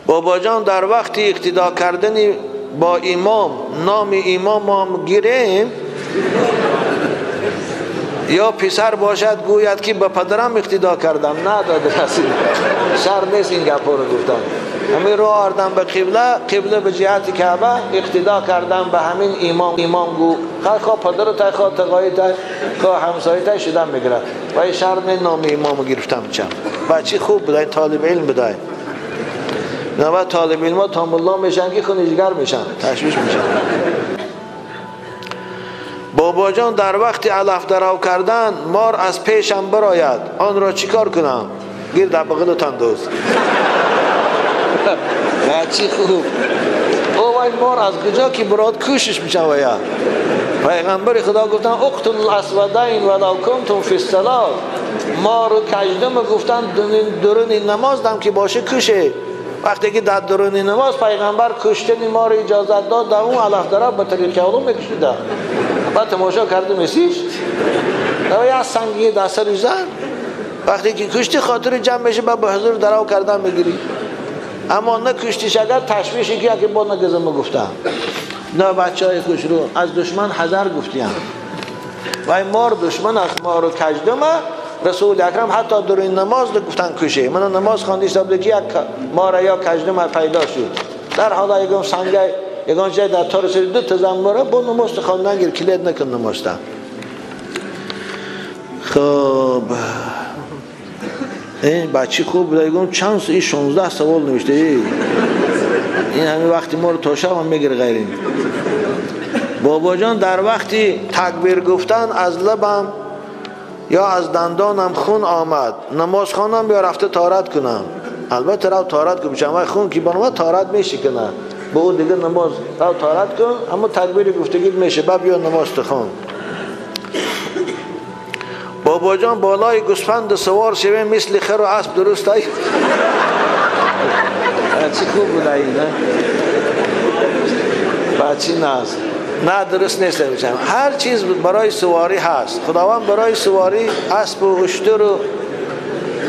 بابا جان در وقت اقتدا کردن با امام نام امام هم گیریم یا پسر باشد گوید که به پدرم اقتدا کردم، نه داده رسید شر نیست این گپا رو گفتن. همین رو آردم به قبله به جهت کعبه اقتدا کردم به همین امام گو خواه پدر تای خواه تقایی تای خواه همسایی تای شدم میگرد و این شر نه نام امام گرفتم چم. بچی خوب بدای طالب علم بدای نه طالب علم ها تام الله میشن که خونیجگر میشن تشویش میشن. بابا جان در وقت علف درو کردن مار از پیشم براید آن را چیکار کنم؟ گیر در بغلتان دوست چی خوب او وای مار از کجا که براد کوشش میشن ویا. پیغمبر خدا گفتن اقتل الاسودین ولو کنتم فی الصلاه، مار رو کجدم گفتن درون نماز دم که باشه کشه. وقتی که در درون نماز پیغمبر کشتن ما رو اجازت داد در اون علف دره به طریق علوم میکشیده. بعد تماشا کرده میسیش او یه سنگی دست رو زن وقتی که کشتی خاطر جمع میشه به حضور درو کردن بگیری. اما نه کشتیش اگر تشویشی که با نگزم گفتم نه بچه های خوش رو از دشمن حذر گفتیم و مار دشمن از ما رو کجدمه. رسول اکرم حتی در این نماز گفتن کشه. من نماز خواندیش تا که یک مار یا کجدمه پیدا شد در حالا یکم سنگه یکان جای در تا رسید 2 تا زنباره با نماز خواندن گیر کلید نکن نماز. خب این بچی خوب بوده یکم چند این 16 سوال نوشته این همین وقتی ما رو تا شب هم میگیر غیرین. بابا جان در وقتی تکبیر گفتن از لبم یا از دندانم خون آمد نماز خوانم یا رفته طهارت کنم؟ البته رو طهارت کنم چون خون که بنوه طهارت میشه کنه با او دیگه نماز رو طهارت کن اما تکبیر گفتگید میشه بیا نماز تخون. بابا جان بالای گوسفند سوار شویم مثل خر و اسب درست ای؟ چی خوب بوده این نه؟ بچی ناز نه درست نیست میشم. هر چیز برای سواری هست. خداوند برای سواری اسب و اشتر و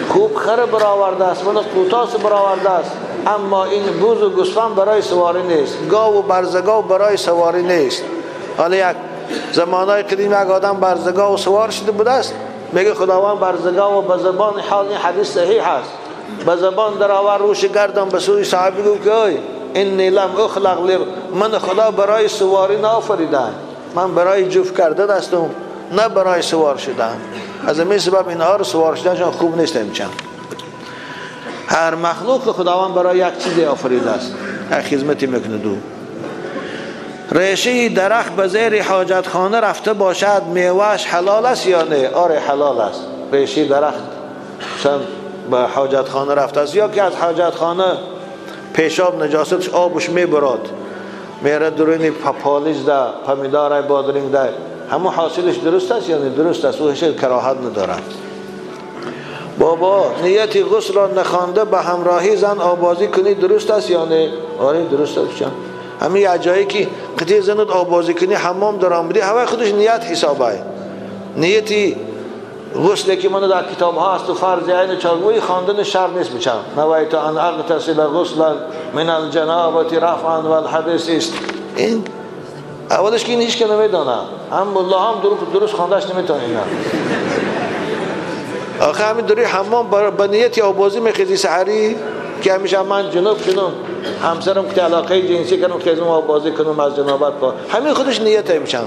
خوب خر برآورده است من قوتاس برآورده است اما این بوز و گوسفند برای سواری نیست. گاو و برزگاو برای سواری نیست. حالا یک زمانهای قدیم یک آدم برزگاو سوار شده بوده است میگه خداوند برزگاو به زبان حال این حدیث صحیح است به زبان درآور روش گردم به سوی صحابی گفت که انی لم اخلق من خدا برای سواری نآفریدم من برای جفت کردن هستم نه برای سوار شدن. از همین سبب اینها رو سوار شدنشان خوب نیست میشن. هر مخلوق خداوند برای یک چیزی آفریده است یک خدمتی میکنه. دو ریشه درخت به زیر حاجت خانه رفته باشد میوهش حلال است یا نه؟ آره حلال است. ریشه درخت به حاجت خانه رفته است یا که از حاجت خانه پیشاب نجاستش آبش میبرد میره درونی پاپالیز ده پمیدار بادرینگ ده همون حاصلش درست است یا نه؟ درست است. او هیچ کراهت نداره. بابا نیتی غسل را نخوانده به همراهی زن آبازی کنی درست است یا نه؟ آره درست است. چون همین جایی که قطعی زنت آبازی کنی حمام در آمدی هوا خودش نیت حسابه. نیتی غسلی که من در کتاب ها است و فرض عین چاگوی خواندن شر نیست میچم. نوایت ان اغتسل غسلا من الجنابه رفعا والحدث است. این اولش که این هیچ که نمیدانه هم الله هم درست خواندهش نمیتونه. آخه همین دوری حمام با نیتی آبازی میخیزی سحری که همیشه من جنوب شدم همسرم که علاقه جنسی کنم خیزم آبازی کنم از جنابت با همین خودش نیته میشم.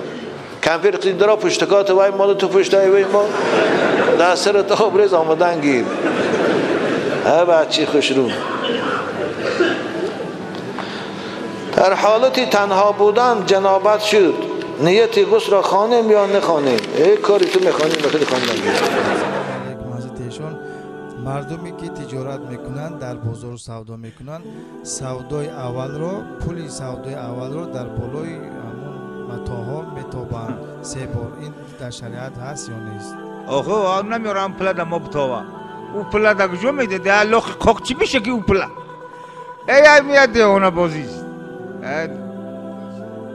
کمپیر قصید درا پشتکات وای مال تو پشتای وای ما در سر تا آبریز آمدن گیر. ها بچی خوش رو در حالتی تنها بودن جنابت شد نیتی غسل را خوانیم یا نخوانیم؟ کاری تو میخوانیم بخیلی خواندن. مردمی که تجارت میکنند در بازار سودا میکنند سودای اول را پولی سودای اول را در بالای همون متاها میتابند 3 بار. این در شریعت هست یا نیست؟ آخه نمیارم پلا در ما بتاوا او پلا در کجا میده در لخ کوکچی میشه که او پلا ای میاد اونا بازیست.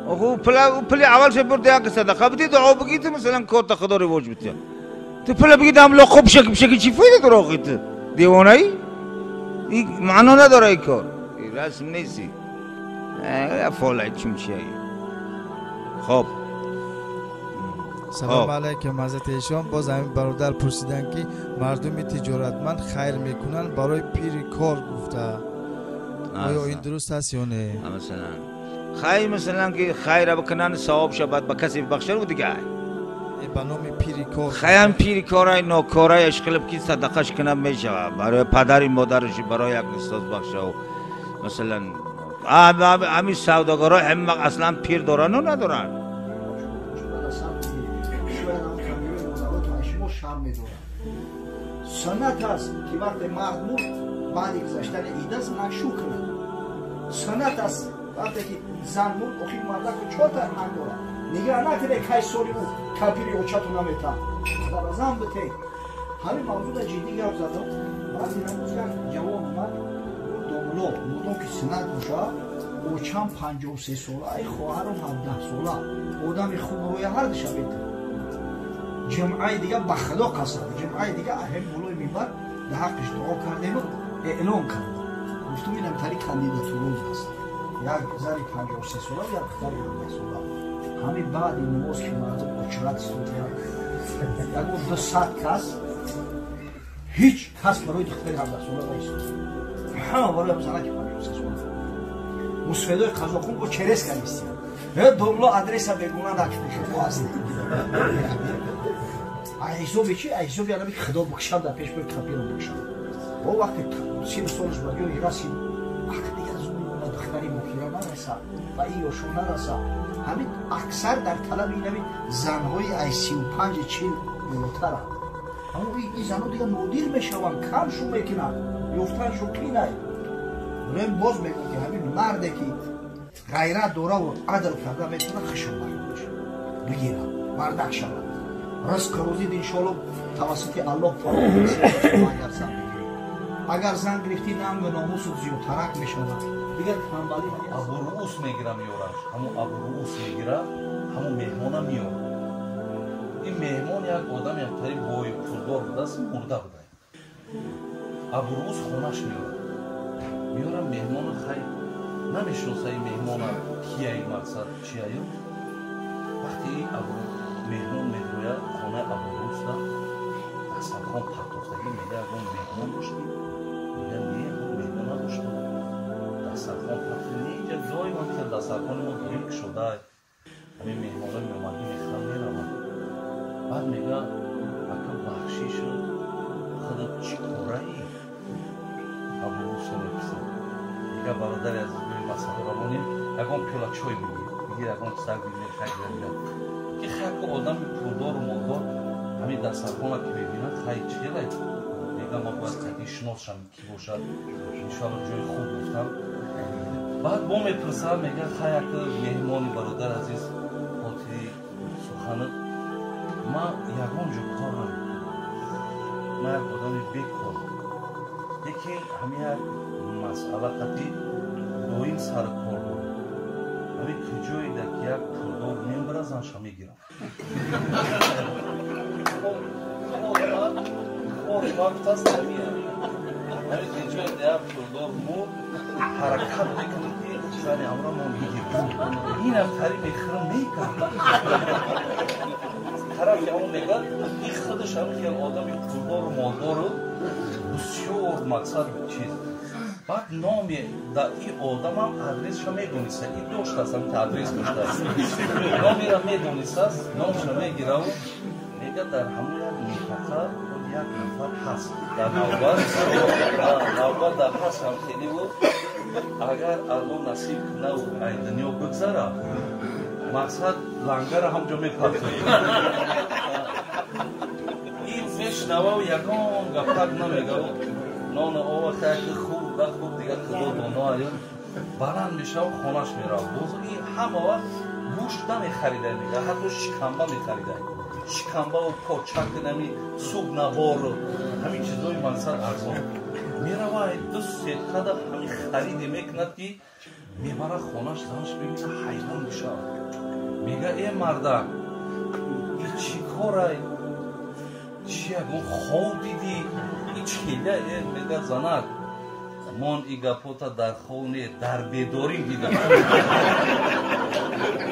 آخه او پلا اول شه برده یک صدقه بدی دعا بگید مثلا کار خدا رواج بده تو پلا بگید هم لخ خوب شه که چی فایده داره آخه دیوانه ای؟ این معنا نداره این کار. رسم نیستی فالای چیم چیه خب سلام علیکم حضرت ایشان. باز همین برادر پرسیدن که مردم تجارتمند خیر میکنن برای پیر کار گفته، آیا این درست است یا نه؟ مثلا خیر مثلا که خیر بکنن ثواب شود به کسی بخشن و دیگه به نام پیر کار خیام پیر کارای ناکارای اشکالب که صدقش کنم میشه برای پدری مادرش برای یک استاد بخشه و مثلا همین سوداگرها هم اصلا پیر دارن و ندارن سنت است که وقتی مرد مرد بعد گذشتن عیده زنک شو کنه. سنت است وقتی که زن مرد اخی مرده که چهار تا هم داره نگه نکنه که سالی او کپیری اوچتو نمیتن در ازم بته همین موضوع در جدی گرفت زدم. بعد این هم بزرگ جوان اومد دوملو مردم که سنت باشه اوچم 53 ساله ای خواهرم 17 ساله آدم خوب روی هر دشه بیده جمعه دیگه به خدا قسم جمعه دیگه اهم بلوی میبر در حقش دعا کردیم و اعلام کردیم گفتم اینم تاری کاندیداتور روز است یک زن 53 ساله یک دختر 17 ساله همین بعد این نماز که مردم اچرت استودیا یک 200 کس هیچ کس برای دختر 17 ساله نیست همه برای زنک 53 ساله مسفیدای قزاقون با چرس کردیستیم دوملو آدرس بگونه نکشید واسه ایزوبی چی ایزوبی الان خدا بخشم در پیش بر کپیرم بخشم با وقتی سین سالش باید یا رسید وقتی دیگه زوری اومد دختری مخیره نرسد و ایوشون نرسد همین اکثر در طلب این همین زنهای ای 35 40 بالاتر اما این زنها دیگه نادر میشون کم شو میکنن یفتن شو کینه من باز میگم که همین مرده که غیرت داره و عدل کرده میتونه خشم باشه بگیره مردک شود رزق روزی انشالله توسط الله فراموش اگر زن بگیری اگر زن گرفتی نام و ناموس و زیوترک میشود دیگه تنبلی ابو رؤوس میگیرم میورش همون ابو رؤوس میگیره همون مهمانم میور این مهمان یک آدم یک تری بوی پولدار بوده است مرده بوده ابو رؤوس خونش میورم مهمان خیلی نمیشناسه این مهمان کیه این مقصد چیه وقتی ابو مهمان میگوید خانه ابو رؤوس را دسترخوان پرداختگی میگه اون مهمان داشتی میگه نه اون مهمان نداشتی دسترخوان پرداختگی اینجا جای من که دسترخوان ما گرینگ شده همین مهمانه میومدی میخوام میرم بعد میگه اکا بخشیش خودت چی کاره ای ابو رؤوس را میپسه میگه برادر از این مسئله را مونیم اگه پیلا چای میگیر اگه سر بگیر خیلی که خیلی آدم پولدار و مالدار همین دسترخوان که ببینن خیلی چیه میگم ما باید قدی شناسشم کی باشد انشاءالله جای خوب گفتم بعد با میپرسم میگه خیلی مهمانی برادر عزیز خاطری سخنت ما یکان جو کار نمیکنم ما یک آدمی بیکار یکی همین یک مسئله قدی دویم سر کار بود همین کجایی در که یک پولدار میمبره زنشا میگیرم وقت است نمیاد همین کجایی در یک پولدار مو حرکت میکنه که زنی امرا ما میگیرم این هم تری میخرم میکنم طرف که همون میگه این خودش هم که آدم پولدار و مالدار رو بسیار مقصد چیز بعد نامی در این آدم هم ادرسش هم میدونیسته این داشت است هم که ادرس داشته است نامی را میدونیسته است نامش را میگیره و میگه در همون یک میتقه یک نفر هست در نوبت در هست هم خیلی و اگر الان نصیب کنه و این دنیا بگذره مقصد لنگر همجا میپرده این میشنوه و یکان گفتک نمیگه و نان آوه خیلی خوب دیگه خدا دانا ایون بلند میشه و خانهش میره بزرگی همه وقت گوشت نمیخریده میگه حتی شکمبه میخریده شکمبه و پاچک نمی سوگ نبار همین چیزای منصر ارزان میره و دو سه قدر همین خریده میکند که میبره خانهش زنش ببینه حیوان میشه میگه ای مردم این چی کاره چی اگه خواب دیدی این چیله میگه زنک من ای گپوتا در خونه در بیداری دیدم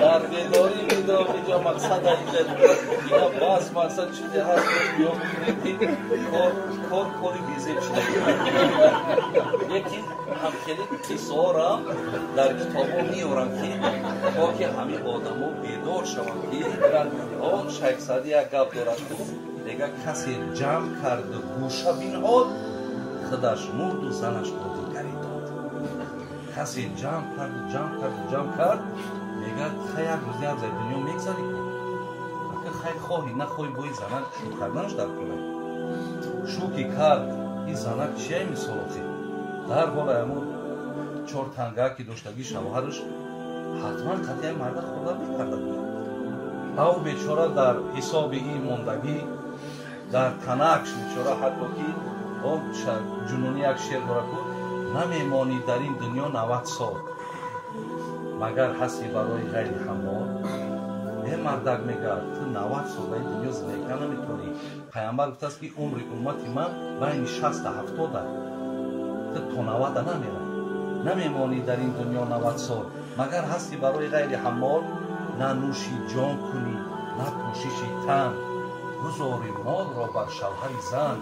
در بیداری دیدم اینجا مقصد اینجا باز مقصد چیزی هست کاری بیزه چیزی یکی همخیلی قصارم در کتابو میورم که همین آدمو بیدار شوند که شیخ سعدی یک گپ دارد دیگه کسی جمع کرد گوشه بینهاد خودش مرد و زنش با دیگری داد کسی جمع کرد میگه خیلی یک روزی هم زیر دنیا میگذاری کن اگه خیلی خواهی نخواهی بایی زنک شو کردنش در کنه شوکی کرد این زنک چیه میسالوخی در بالا امون چور تنگه که داشتگی شوهرش حتما قطعه مرد خدا میکرده بود او بیچاره در حساب این موندگی در تنکش بیچاره حتی که اون جنونی یک شیر داره بود نمیمانی در این دنیا 90 سال مگر هستی برای غیر حمال یه مردک میگه تو 90 سال در این دنیا زندگی نمیتونی پیامبر گفته است که عمر امتی من بین 60 تا 70 تو 90 نمیره نمیمانی در این دنیا 90 سال مگر هستی برای غیر حمال نه نوشی جان کنی نه پوششی تن گذاری مال را بر شوهر زن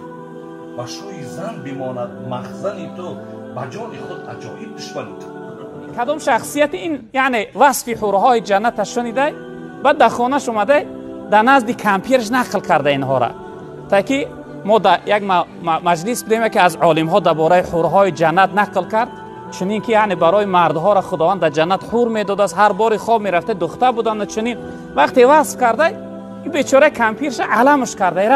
و شوی زن بماند مخزنی تو به جان خود عجایب دشمنی تو کدام شخصیت این یعنی وصف حورهای جنت شنیده بعد در خانهش اومده در نزد کمپیرش نقل کرده اینها را تا که ما در یک مجلس بودیم که از عالم ها درباره حورهای جنت نقل کرد چنین که یعنی برای مردها را خداوند در جنت حور میداد از هر بار خواب میرفته دختر بودن چنین وقتی وصف کرده این بیچاره کمپیرش علمش کرده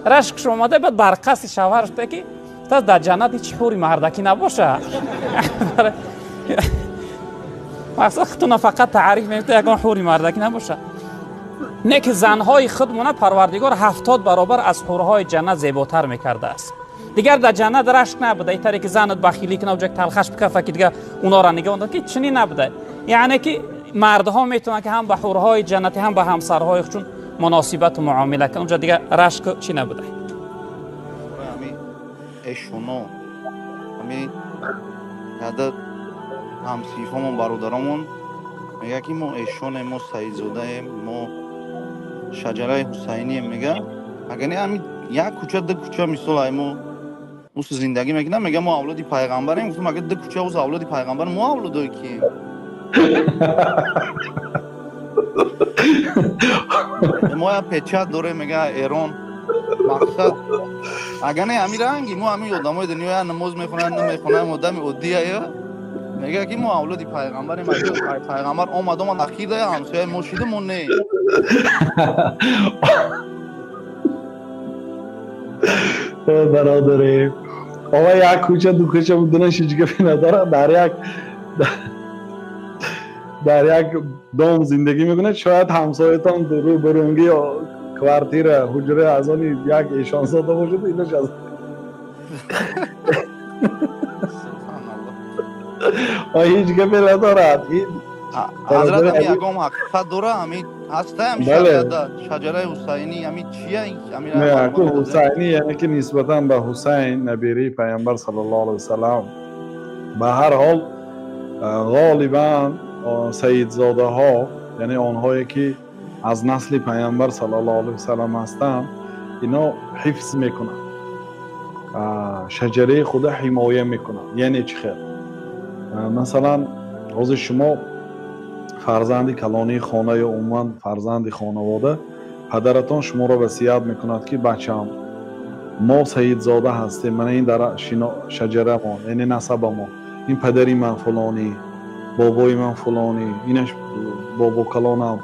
رشک اومده بعد برقص شوهرش ده که تا در جنت هیچ حوری مردکی نباشه مقصد خودتون فقط تعریف میکنه یکان حوری مردکی نباشه نه که زنهای خودمونه پروردگار 70 برابر از حورهای جنت زیباتر میکرده است دیگر در جنت رشک نبوده این طریق زنت بخیلی کنه و جک تلخش بکفه که دیگه اونا را نگه که چنین نبوده یعنی که مردها میتونن که هم به حورهای جنتی هم به همسرهای خودشون مناسبت و معامله کنن اونجا دیگه رشک چی نبوده همین اشونو همین عدد همسیفمون برادرامون میگه که ما اشونه ما سعیدزاده ما شجره حسینی میگه اگر نه همین یک کوچه ده کوچه مثال ما اوس زندگی میگه میگه ما اولادی پیغمبریم گفتم اگه ده کوچه اوس اولادی پیغمبر ما اولادی کیم ما یا پیچه داره میگه ایران مقصد اگر نه همین رنگی ما همین آدمای دنیا نماز میخونن نمیخونن آدم عادیه میگه که ما اولادی پیغمبریم پیغمبر اومد ما نخیده همسایه ما شده ما نه برادری آقا یک کوچه دو کوچه بودنش هیچ گفی نداره در یک دوم زندگی میکنه شاید همسایتان رو برونگی یا کوارتیر حجره از آنی یک ایشان ساده باشد اینش از هیچ گفی ندارد حضرت همین اگام حقیقت داره همین هسته همیشه شجره حسینی همین چیه همین حسینی یعنی که نسبتا به حسین نبیری پیامبر صلی الله علیه وسلم به هر حال غالبا سیدزاده ها یعنی آنهایی که از نسل پیامبر صلی الله علیه وسلم هستند اینا حفظ میکنن شجره خود حمایه میکنن یعنی چی خیر مثلا روز شما فرزند کلانی خانه یا عموما فرزند خانواده پدرتان شما را وصیت میکند که بچه‌ام ما سیدزاده هستیم من این در شجره ما یعنی نسب ما این پدری من فلانی بابای من فلانی اینش بابا کلانم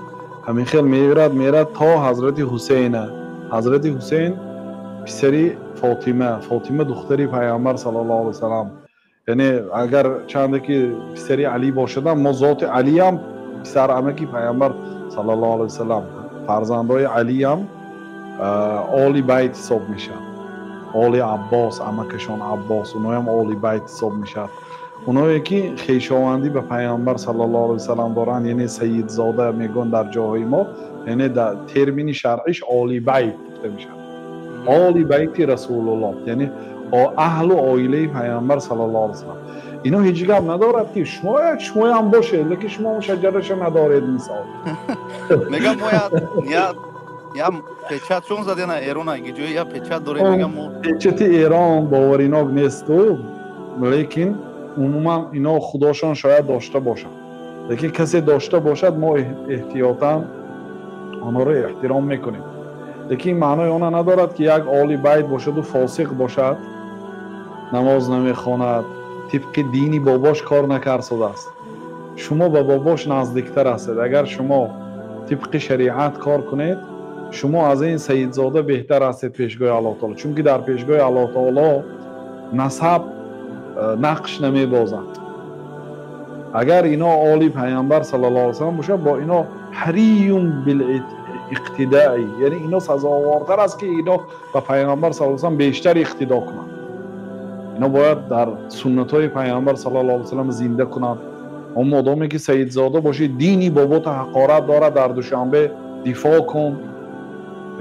همین خیل میرد تا حضرت حسین پسری فاطمه دختری پیامبر صلی الله علیه وسلم یعنی اگر چنده که پسری علی باشد ما ذات علی هم پسر عمکی پیامبر صلی الله علیه وسلم فرزندای علی هم آل بیت حساب میشن آل عباس عمکشان عباس اونها هم آل بیت حساب میشن اونایی که خویشاوندی به پیامبر صلی الله علیه وسلم دارن یعنی سیدزاده میگن در جاهای ما یعنی در ترمین شرعیش آل بیت گفته میشن آل بیت رسول الله یعنی اهل و عائله پیامبر صلی الله علیه و سلم. اینو هیچ گپ ندارد که شما هم باشه لیکن شما شجرش ندارید مثال. میگم ما یا پچت چون زدن ایران اگه جوی یا پچت داره میگم ما پچت ایران باوریناک نیست و لیکن عموما اینا خداشان شاید داشته باشند. لیکن کسی داشته باشد ما احتیاطاً آنها را احترام میکنیم. لیکن معنای آن ندارد که یک آل بیت باشد و فاسق باشد، نماز نمیخواند، طبق دینی باباش کار نکرده است. شما به باباش نزدیکتر هستید. اگر شما طبق شریعت کار کنید شما از این سیدزاده بهتر هستید پیشگاه الله تعالی، چون که در پیشگاه الله تعالی نسب نقش نمیبازد. اگر اینا آل پیامبر صلی الله علیه و سلم باشه با اینا حریم بالاقتداء، یعنی اینا سزاوارتر است که اینا با پیامبر صلی الله علیه و سلم بیشتر اقتدا کنند. اینا باید در سنت های پیامبر صلی الله علیه و سلم زنده کنند. اما مادامی که سیدزاده باشه دینی بابات حقارت داره در دوشنبه دفاع کن.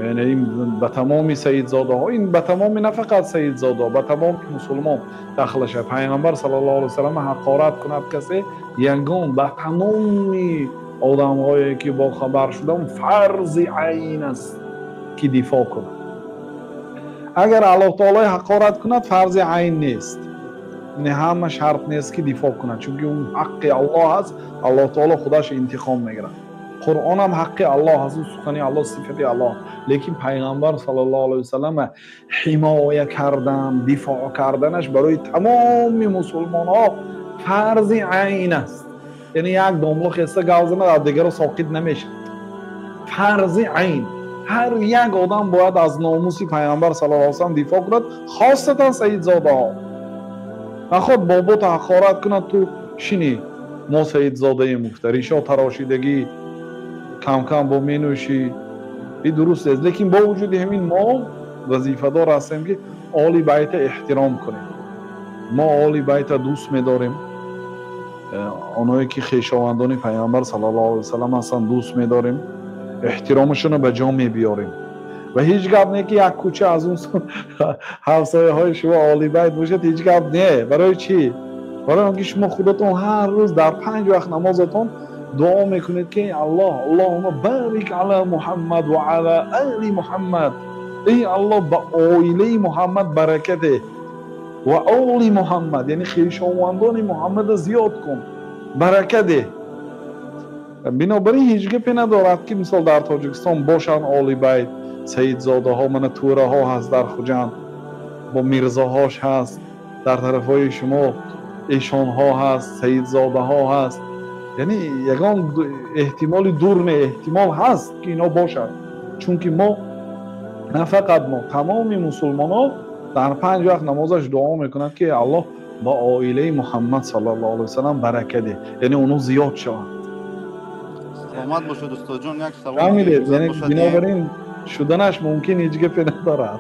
یعنی به تمام سیدزاده ها، این به تمام نه فقط سیدزاده، به تمام مسلمان داخلش پیامبر صلی الله علیه و سلم حقارت کند کسی یگان به تمام آدم هایی که با خبر شدن فرض عین است که دفاع کند. اگر الله تعالی حقارت کند فرض عین نیست، نه همه شرط نیست که دفاع کند، چون که اون حق الله هست. الله تعالی خودش انتقام میگیرد. قرآن هم حق الله هست، سخن الله صفت الله. لیکن پیغمبر صلی الله علیه و سلم حمایت کردن، دفاع کردنش برای تمام مسلمان ها فرض عین است. یعنی یک داملو خسته گوزنه در دیگر ساقط نمیشه، فرض عین. هر یک آدم باید از ناموس پیغمبر صلی الله علیه و سلم دفاع کند، خاصتا سیدزاده ها. نخواد بابات حقارت کند تو شینی ما سیدزاده مفتریشا تراشیدگی کم کم با می نوشی، این درست است. لیکن با وجود همین ما وظیفه دار هستیم که آل بیت احترام کنیم. ما آل بیت دوست می‌داریم، آنهایی که خویشاوندان پیامبر صلی الله علیه و سلم هستند دوست می‌داریم، احترامشون رو به جا می‌بیاریم. و هیچ گپ نه که یک کوچه از اون همسایه های شما آل بیت باشه، هیچ گپ نه. برای چی؟ برای اینکه شما خودتون هر روز در 5 وقت نمازتون دعا میکنید که اللهم بارک علی محمد و علی آل محمد. ای الله با عائله محمد برکت و آل محمد، یعنی خویشاوندان محمد زیاد کن، برکت ده. بنابراین هیچ گپی ندارد که مثال در تاجیکستان باشن آل بیت، سیدزاده ها، من توره ها هست در خوجند با میرزاهاش هست، در طرف های شما ایشان ها هست، سیدزاده ها هست. یعنی یگان احتمال دور نه، احتمال هست که اینا باشد. چون که ما نه فقط ما، تمام مسلمان ها در 5 وقت نمازش دعا میکنند که الله با عائله محمد صلی الله علیه و سلم برکت ده، یعنی اونو زیاد شوند. سلامت باشد استاد جان. یک سوال یعنی بنابراین شدنش ممکن هیچ گپی ندارد.